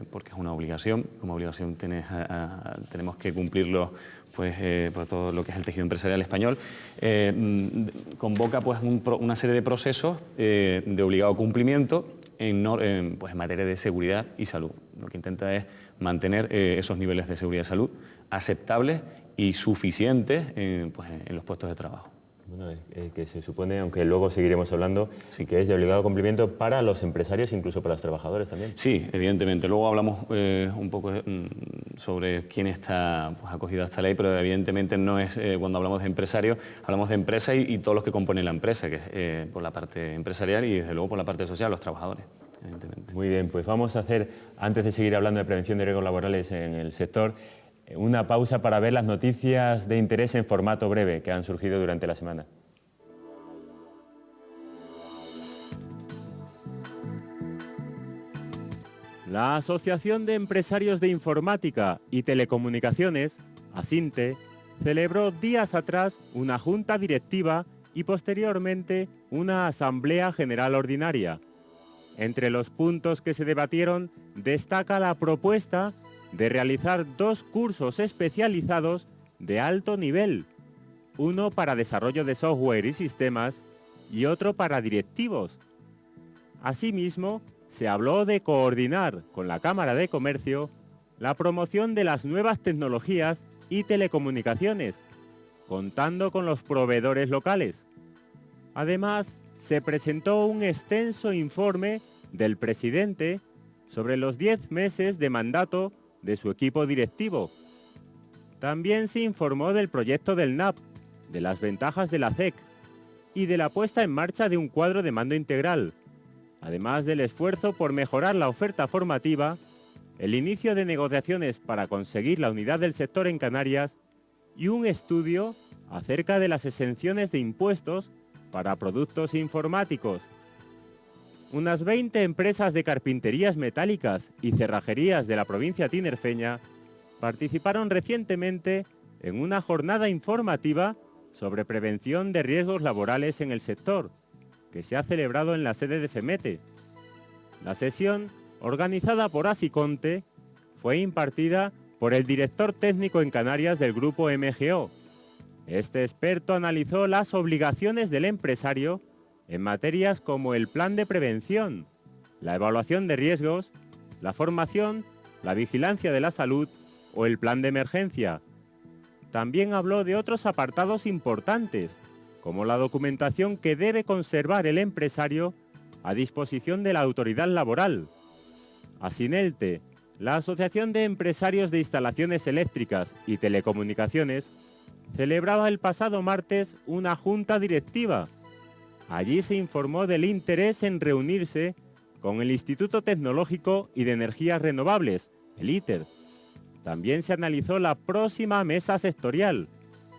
porque es una obligación, como obligación tenemos que cumplirlo pues, por todo lo que es el tejido empresarial español. Convoca pues, una serie de procesos de obligado cumplimiento en materia de seguridad y salud. Lo que intenta es mantener esos niveles de seguridad y salud aceptables y suficientes pues, en los puestos de trabajo. Bueno, que se supone, aunque luego seguiremos hablando, sí que es de obligado cumplimiento para los empresarios, incluso para los trabajadores también. Sí, evidentemente. Luego hablamos un poco sobre quién está pues, acogido a esta ley, pero evidentemente no es cuando hablamos de empresarios, hablamos de empresa y todos los que componen la empresa, que es por la parte empresarial y desde luego por la parte social, los trabajadores. Muy bien, pues vamos a hacer, antes de seguir hablando de prevención de riesgos laborales en el sector, una pausa para ver las noticias de interés en formato breve que han surgido durante la semana. La Asociación de Empresarios de Informática y Telecomunicaciones, ASINTE, celebró días atrás una junta directiva y posteriormente una asamblea general ordinaria. Entre los puntos que se debatieron destaca la propuesta de realizar 2 cursos especializados de alto nivel, uno para desarrollo de software y sistemas y otro para directivos. Asimismo, se habló de coordinar con la Cámara de Comercio la promoción de las nuevas tecnologías y telecomunicaciones, contando con los proveedores locales. Además, se presentó un extenso informe del presidente sobre los 10 meses de mandato de su equipo directivo. También se informó del proyecto del NAP, de las ventajas de la CEC y de la puesta en marcha de un cuadro de mando integral, además del esfuerzo por mejorar la oferta formativa, el inicio de negociaciones para conseguir la unidad del sector en Canarias y un estudio acerca de las exenciones de impuestos para productos informáticos. Unas 20 empresas de carpinterías metálicas y cerrajerías de la provincia tinerfeña participaron recientemente en una jornada informativa sobre prevención de riesgos laborales en el sector, que se ha celebrado en la sede de FEMETE. La sesión, organizada por Asiconte, fue impartida por el director técnico en Canarias del Grupo MGO. Este experto analizó las obligaciones del empresario en materias como el plan de prevención, la evaluación de riesgos, la formación, la vigilancia de la salud o el plan de emergencia. También habló de otros apartados importantes, como la documentación que debe conservar el empresario a disposición de la autoridad laboral. Asinelte, la Asociación de Empresarios de Instalaciones Eléctricas y Telecomunicaciones, celebraba el pasado martes una junta directiva. Allí se informó del interés en reunirse con el Instituto Tecnológico y de Energías Renovables, el ITER. También se analizó la próxima mesa sectorial.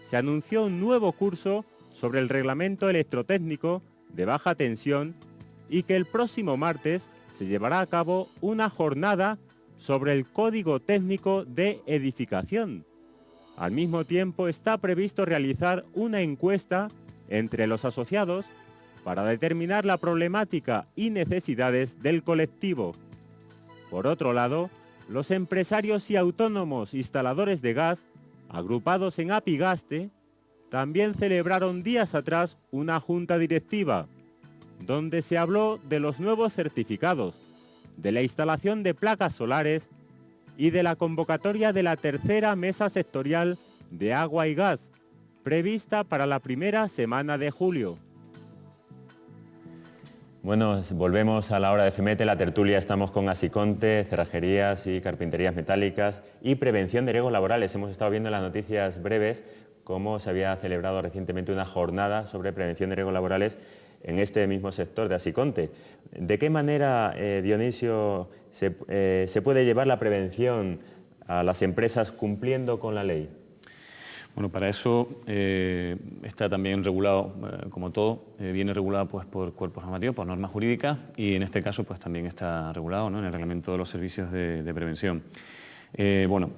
Se anunció un nuevo curso sobre el reglamento electrotécnico de baja tensión y que el próximo martes se llevará a cabo una jornada sobre el Código Técnico de Edificación. Al mismo tiempo está previsto realizar una encuesta entre los asociados para determinar la problemática y necesidades del colectivo. Por otro lado, los empresarios y autónomos instaladores de gas, agrupados en Apigaste, también celebraron días atrás una junta directiva, donde se habló de los nuevos certificados, de la instalación de placas solares y de la convocatoria de la tercera mesa sectorial de agua y gas, prevista para la primera semana de julio. Bueno, volvemos a la hora de FEMETE, la tertulia. Estamos con Asiconte, cerrajerías y carpinterías metálicas y prevención de riesgos laborales. Hemos estado viendo en las noticias breves cómo se había celebrado recientemente una jornada sobre prevención de riesgos laborales en este mismo sector de Asiconte. ¿De qué manera, Dionisio, se puede llevar la prevención a las empresas cumpliendo con la ley? Bueno, para eso está también regulado, como todo, viene regulado pues, por cuerpos normativos, por normas jurídicas, y en este caso pues, también está regulado, ¿no?, en el reglamento de los servicios de prevención. Bueno,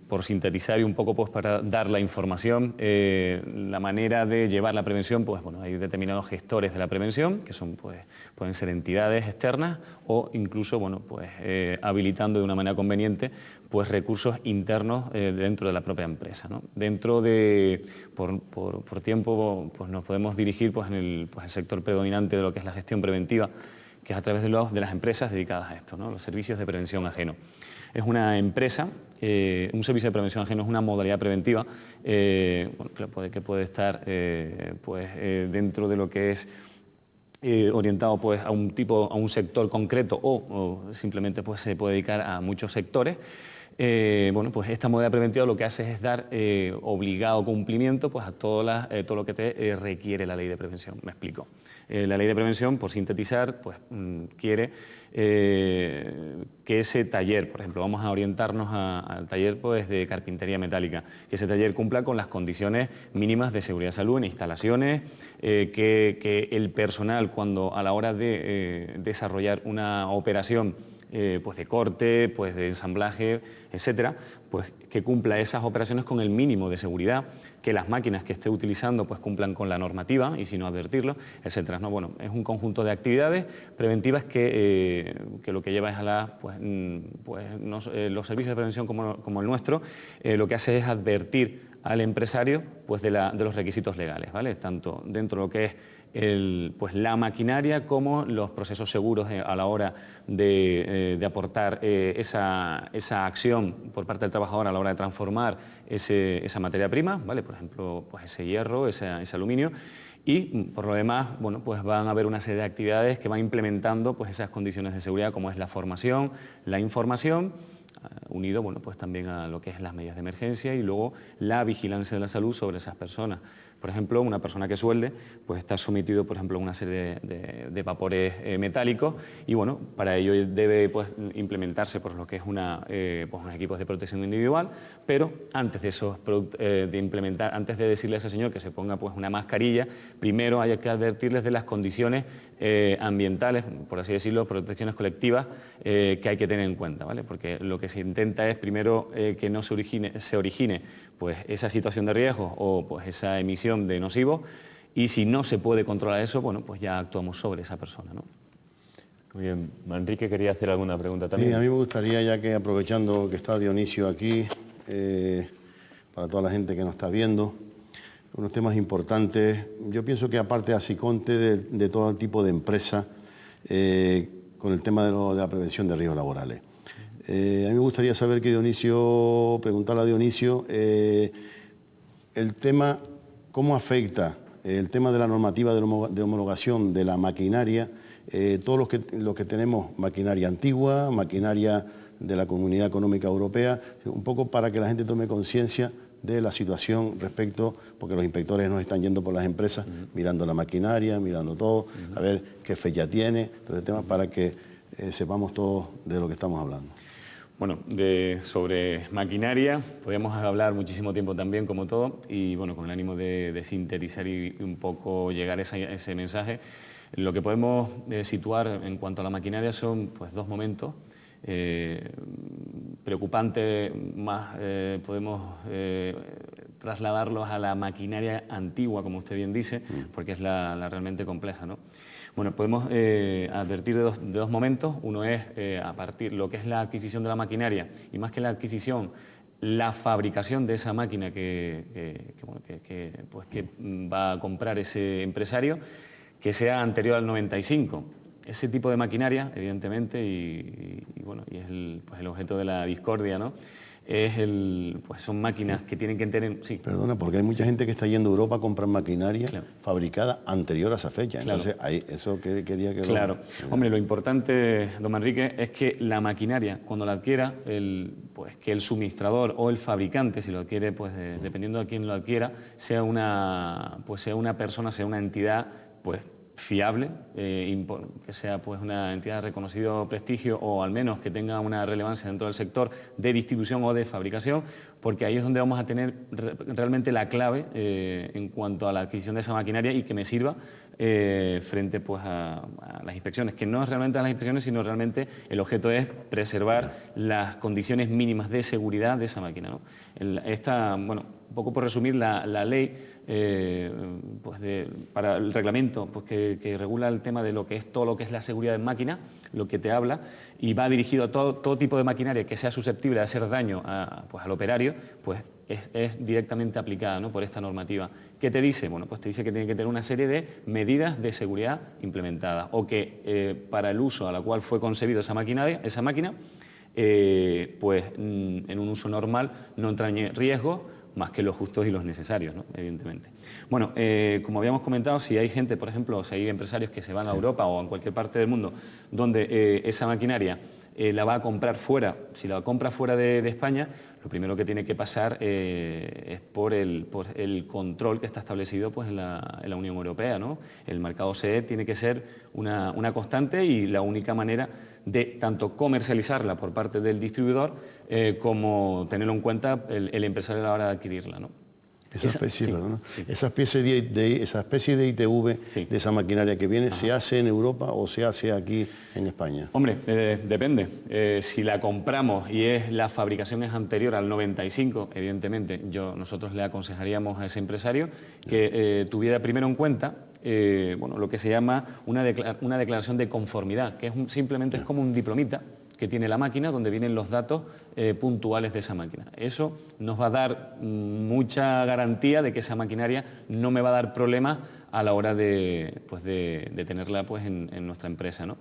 por sintetizar y un poco pues, para dar la información, la manera de llevar la prevención, pues bueno, hay determinados gestores de la prevención, que son, pues, pueden ser entidades externas o incluso, bueno, pues, habilitando de una manera conveniente pues, recursos internos dentro de la propia empresa, ¿no? Dentro de, por tiempo, pues nos podemos dirigir pues, en el sector predominante de lo que es la gestión preventiva, que es a través de las empresas dedicadas a esto, ¿no?, los servicios de prevención ajeno. Es una empresa, un servicio de prevención ajeno es una modalidad preventiva bueno, que puede estar dentro de lo que es orientado pues, a un sector concreto o simplemente pues, se puede dedicar a muchos sectores. Bueno, pues esta modalidad preventiva lo que hace es dar obligado cumplimiento pues, a todo lo que te requiere la ley de prevención. Me explico. La ley de prevención, por sintetizar, pues, quiere que ese taller, por ejemplo, vamos a orientarnos al taller pues, de carpintería metálica, que ese taller cumpla con las condiciones mínimas de seguridad y salud en instalaciones, que el personal, cuando a la hora de desarrollar una operación pues de corte, pues de ensamblaje, etcétera, pues que cumpla esas operaciones con el mínimo de seguridad, que las máquinas que esté utilizando pues cumplan con la normativa y si no advertirlo, etcétera, ¿no? Bueno, es un conjunto de actividades preventivas que lo que lleva es a los servicios de prevención como el nuestro, lo que hace es advertir al empresario pues de los requisitos legales, ¿vale? Tanto dentro de lo que es pues la maquinaria como los procesos seguros a la hora de aportar esa acción por parte del trabajador a la hora de transformar esa materia prima, ¿vale? Por ejemplo, pues ese hierro, ese aluminio, y por lo demás, bueno, pues van a haber una serie de actividades que van implementando pues esas condiciones de seguridad, como es la formación, la información, unido, bueno, pues también a lo que es las medidas de emergencia y luego la vigilancia de la salud sobre esas personas. Por ejemplo, una persona que suelde pues está sometido, por ejemplo, a una serie de vapores metálicos y, bueno, para ello debe pues, implementarse por lo que es unos equipos de protección individual, pero antes de eso, antes de decirle a ese señor que se ponga pues, una mascarilla, primero hay que advertirles de las condiciones ambientales, por así decirlo, protecciones colectivas que hay que tener en cuenta, ¿vale? Porque lo que se intenta es primero que no se origine pues, esa situación de riesgo o pues, esa emisión de nocivos, y si no se puede controlar eso, bueno, pues ya actuamos sobre esa persona, ¿no? Muy bien. Manrique quería hacer alguna pregunta también. Sí, a mí me gustaría, ya que aprovechando que está Dionisio aquí, para toda la gente que nos está viendo, unos temas importantes. Yo pienso que aparte de Asiconte, de todo tipo de empresas, con el tema de la prevención de riesgos laborales. A mí me gustaría saber preguntarle a Dionisio, el tema, ¿cómo afecta el tema de la normativa de homologación de la maquinaria? Todos los que tenemos maquinaria antigua, maquinaria de la Comunidad Económica Europea, un poco para que la gente tome conciencia de la situación respecto, porque los inspectores nos están yendo por las empresas, mirando la maquinaria, mirando todo, a ver qué fecha tiene, todo el tema, para que sepamos todo de lo que estamos hablando. Bueno, sobre maquinaria podríamos hablar muchísimo tiempo también, como todo, y bueno, con el ánimo de sintetizar y un poco llegar a ese mensaje. Lo que podemos situar en cuanto a la maquinaria son pues, dos momentos. Preocupante más podemos trasladarlos a la maquinaria antigua, como usted bien dice, porque es la realmente compleja, ¿no? Bueno, podemos advertir de dos momentos. Uno es a partir lo que es la adquisición de la maquinaria y más que la adquisición, la fabricación de esa máquina que va a comprar ese empresario, que sea anterior al 95. Ese tipo de maquinaria, evidentemente, y es el objeto de la discordia, ¿no? Son máquinas que tienen que tener... Sí. Perdona, porque hay mucha gente que está yendo a Europa a comprar maquinaria fabricada anterior a esa fecha. Claro. Entonces, eso que quería que... Claro. Hombre, lo importante, don Manrique, es que la maquinaria, cuando la adquiera, que el suministrador o el fabricante, si lo adquiere, pues dependiendo de quién lo adquiera, sea una persona, sea una entidad, pues fiable, que sea pues una entidad de reconocido prestigio o al menos que tenga una relevancia dentro del sector de distribución o de fabricación, porque ahí es donde vamos a tener realmente la clave en cuanto a la adquisición de esa maquinaria y que me sirva frente pues, a las inspecciones, que no es realmente a las inspecciones, sino realmente el objeto es preservar las condiciones mínimas de seguridad de esa máquina, ¿no? Un poco por resumir, la ley para el reglamento pues que regula el tema de lo que es todo lo que es la seguridad en máquina, lo que te habla, y va dirigido a todo tipo de maquinaria que sea susceptible de hacer daño al operario, pues es directamente aplicada, ¿no?, por esta normativa. ¿Qué te dice? Bueno, pues te dice que tiene que tener una serie de medidas de seguridad implementadas o que para el uso a la cual fue concebido esa máquina, en un uso normal no entrañe riesgos más que los justos y los necesarios, ¿no?, evidentemente. Bueno, como habíamos comentado, si hay gente, por ejemplo, si hay empresarios que se van a Europa o a cualquier parte del mundo donde esa maquinaria la va a comprar fuera, si la compra fuera de España, lo primero que tiene que pasar es por el control que está establecido pues, en la Unión Europea, ¿no? El marcado CE tiene que ser una constante y la única manera de tanto comercializarla por parte del distribuidor como tenerlo en cuenta el empresario a la hora de adquirirla, ¿no? Esa especie de ITV de esa maquinaria que viene, ¿se hace en Europa o se hace aquí en España? Hombre, depende. Si la compramos y la fabricación es anterior al 95, evidentemente nosotros le aconsejaríamos a ese empresario que tuviera primero en cuenta lo que se llama una declaración de conformidad, que simplemente es como un diplomita que tiene la máquina, donde vienen los datos puntuales de esa máquina. Eso nos va a dar mucha garantía de que esa maquinaria no me va a dar problemas a la hora de tenerla pues, en nuestra empresa, ¿no?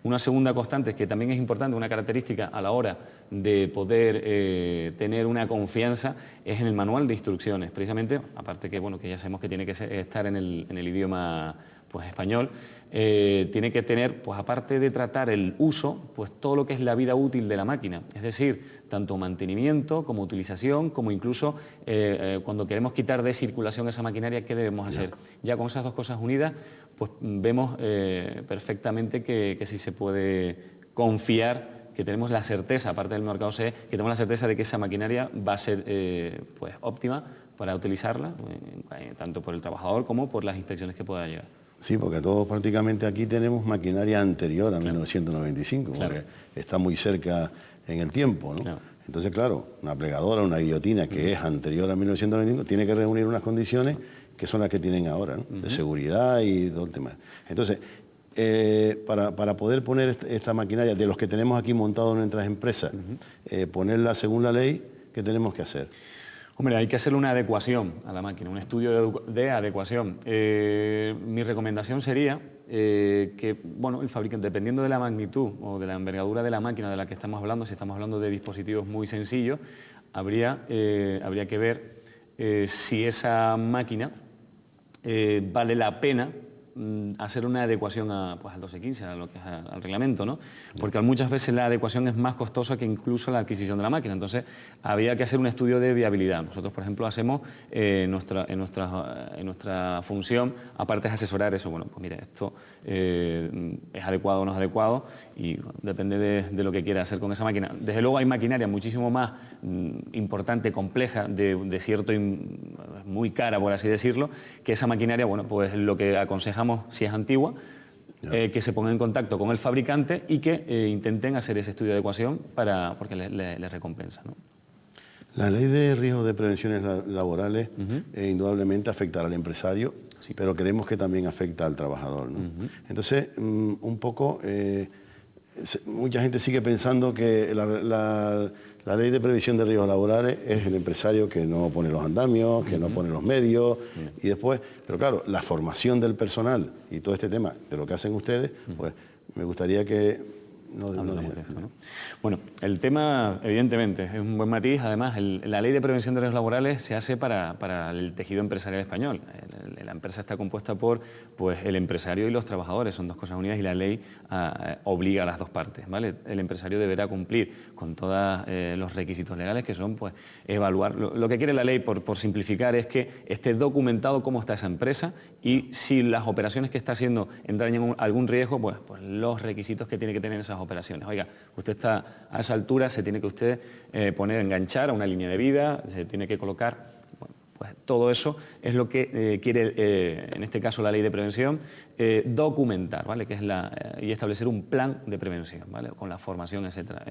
Una segunda constante, que también es importante, una característica a la hora de poder tener una confianza, es en el manual de instrucciones. Precisamente, aparte que ya sabemos que tiene que estar en el idioma pues, español, tiene que tener, pues aparte de tratar el uso, pues todo lo que es la vida útil de la máquina, es decir, tanto mantenimiento como utilización, como incluso cuando queremos quitar de circulación esa maquinaria, ¿qué debemos hacer? Ya con esas dos cosas unidas, pues vemos perfectamente que sí se puede confiar, que tenemos la certeza, aparte del mercado CE, que tenemos la certeza de que esa maquinaria va a ser pues óptima para utilizarla, tanto por el trabajador como por las inspecciones que pueda llegar. Sí, porque todos prácticamente aquí tenemos maquinaria anterior a 1995, claro, porque está muy cerca en el tiempo, ¿no? Claro. Entonces, claro, una plegadora, una guillotina que es anterior a 1995, tiene que reunir unas condiciones que son las que tienen ahora, ¿no? De seguridad y todo el tema. Entonces, para poder poner esta maquinaria de los que tenemos aquí montados en nuestras empresas, ponerla según la ley, ¿qué tenemos que hacer? Hombre, hay que hacerle una adecuación a la máquina, un estudio de adecuación. Mi recomendación sería que, el fabricante, dependiendo de la magnitud o de la envergadura de la máquina de la que estamos hablando, si estamos hablando de dispositivos muy sencillos, habría que ver si esa máquina vale la pena hacer una adecuación pues, al 1215, a lo que es al reglamento, ¿no? Porque muchas veces la adecuación es más costosa que incluso la adquisición de la máquina, entonces había que hacer un estudio de viabilidad. Nosotros, por ejemplo, hacemos en nuestra función, aparte de asesorar eso, bueno, pues mire, esto es adecuado o no es adecuado, y bueno, depende de lo que quiera hacer con esa máquina. Desde luego hay maquinaria muchísimo más importante, compleja, de cierto, muy cara, por así decirlo, que esa maquinaria, bueno, pues lo que aconsejamos, si es antigua, que se pongan en contacto con el fabricante y que intenten hacer ese estudio de adecuación porque les recompensa, ¿no? La ley de riesgo de prevenciones laborales indudablemente afectará al empresario, sí, pero creemos que también afecta al trabajador, ¿no? Entonces, un poco, mucha gente sigue pensando que la ley de previsión de riesgos laborales es el empresario que no pone los andamios, que no pone los medios, y después, pero claro, la formación del personal y todo este tema de lo que hacen ustedes, pues me gustaría que... Bueno, el tema, evidentemente, es un buen matiz. Además, la ley de prevención de riesgos laborales se hace para el tejido empresarial español. La empresa está compuesta por pues, el empresario y los trabajadores, son dos cosas unidas, y la ley obliga a las dos partes, ¿vale? El empresario deberá cumplir con todos los requisitos legales, que son pues, evaluar. Lo que quiere la ley, por simplificar, es que esté documentado cómo está esa empresa y si las operaciones que está haciendo entrañan algún riesgo, pues los requisitos que tiene que tener esas operaciones. Oiga, usted está a esa altura, se tiene que usted enganchar a una línea de vida, se tiene que colocar, bueno, pues todo eso es lo que quiere, en este caso la ley de prevención, documentar, ¿vale? Que es y establecer un plan de prevención, ¿vale? Con la formación, etcétera.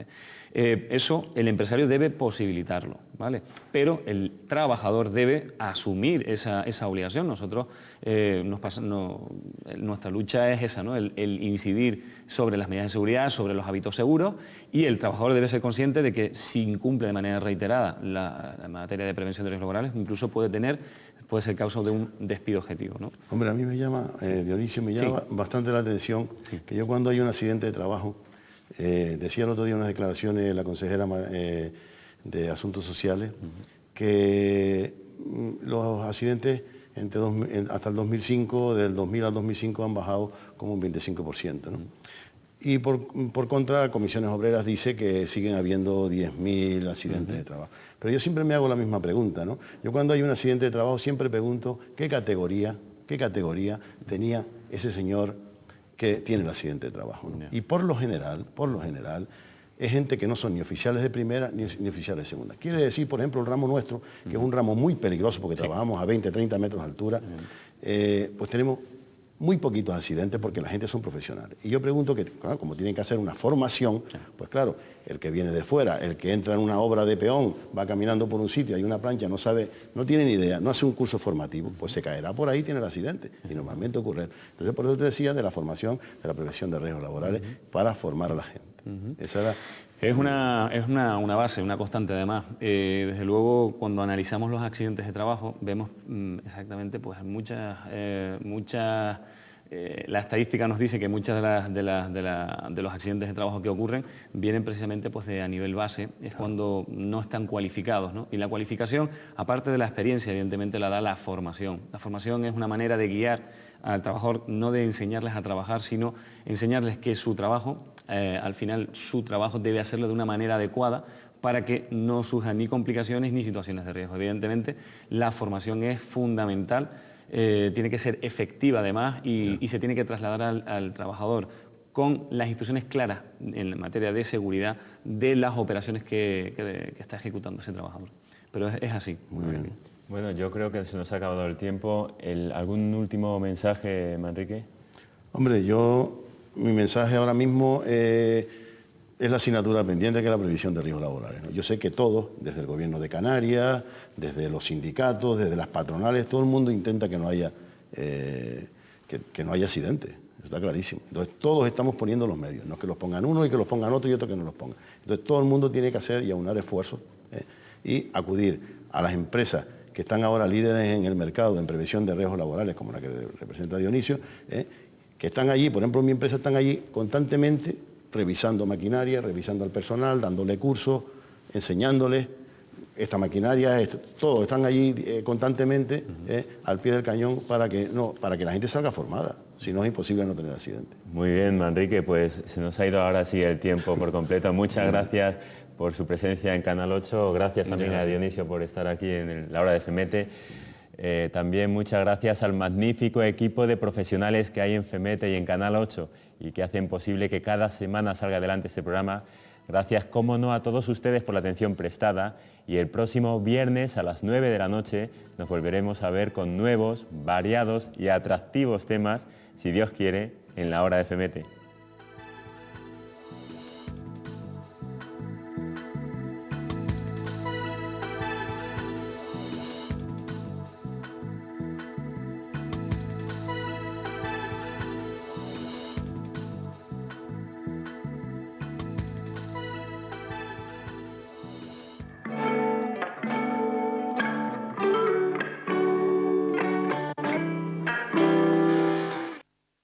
Eso el empresario debe posibilitarlo, ¿vale? Pero el trabajador debe asumir esa obligación. Nosotros, nuestra lucha es esa, ¿no? El incidir sobre las medidas de seguridad, sobre los hábitos seguros, y el trabajador debe ser consciente de que si incumple de manera reiterada la materia de prevención de riesgos laborales, incluso puede ser causa de un despido objetivo, ¿no? Hombre, a mí me llama, Dionisio, me llama bastante la atención que yo cuando hay un accidente de trabajo, decía el otro día unas declaraciones la consejera de Asuntos Sociales, que los accidentes hasta el 2005, del 2000 al 2005 han bajado como un 25%, ¿no? Y por contra, Comisiones Obreras dice que siguen habiendo 10.000 accidentes de trabajo. Pero yo siempre me hago la misma pregunta, ¿no? Yo cuando hay un accidente de trabajo siempre pregunto qué categoría tenía ese señor que tiene el accidente de trabajo, ¿no? Y por lo general, es gente que no son ni oficiales de primera ni oficiales de segunda. Quiere decir, por ejemplo, el ramo nuestro, que es un ramo muy peligroso porque trabajamos a 20, 30 metros de altura, pues tenemos muy poquitos accidentes porque la gente son profesionales. Y yo pregunto que, claro, como tienen que hacer una formación, pues claro, el que viene de fuera, el que entra en una obra de peón, va caminando por un sitio, hay una plancha, no sabe, no tiene ni idea, no hace un curso formativo, pues se caerá por ahí, tiene el accidente. Y normalmente ocurre. Entonces, por eso te decía de la formación, de la prevención de riesgos laborales, para formar a la gente. Esa era... Es una base, una constante además. Desde luego, cuando analizamos los accidentes de trabajo, vemos exactamente pues la estadística nos dice que muchas de los accidentes de trabajo que ocurren vienen precisamente pues, a nivel base, es cuando no están cualificados, ¿no? Y la cualificación, aparte de la experiencia, evidentemente la da la formación. La formación es una manera de guiar al trabajador, no de enseñarles a trabajar, sino enseñarles que su trabajo, al final su trabajo debe hacerlo de una manera adecuada para que no surjan ni complicaciones ni situaciones de riesgo. Evidentemente, la formación es fundamental. Tiene que ser efectiva además y se tiene que trasladar al trabajador con las instrucciones claras en materia de seguridad de las operaciones que está ejecutando ese trabajador. Pero es así. Muy bien. Bueno, yo creo que se nos ha acabado el tiempo. ¿Algún último mensaje, Manrique? Hombre, mi mensaje ahora mismo es la asignatura pendiente, que es la previsión de riesgos laborales, ¿no? Yo sé que todos, desde el gobierno de Canarias, desde los sindicatos, desde las patronales, todo el mundo intenta que no haya accidentes, está clarísimo. Entonces todos estamos poniendo los medios, no que los pongan uno y que los pongan otro y otro que no los pongan. Entonces todo el mundo tiene que hacer y aunar esfuerzos y acudir a las empresas que están ahora líderes en el mercado en prevención de riesgos laborales, como la que representa Dionisio, que están allí, por ejemplo en mi empresa están allí constantemente revisando maquinaria, revisando al personal, dándole cursos, enseñándoles esta maquinaria, todo, están allí constantemente al pie del cañón para que la gente salga formada. Si no, es imposible no tener accidentes. Muy bien, Manrique, pues se nos ha ido ahora sí el tiempo por completo. Muchas gracias por su presencia en Canal 8. Gracias también a Dionisio por estar aquí en la hora de FEMETE. También muchas gracias al magnífico equipo de profesionales que hay en FEMETE y en Canal 8 y que hacen posible que cada semana salga adelante este programa. Gracias, cómo no, a todos ustedes por la atención prestada, y el próximo viernes a las 9 de la noche nos volveremos a ver con nuevos, variados y atractivos temas, si Dios quiere, en la hora de FEMETE.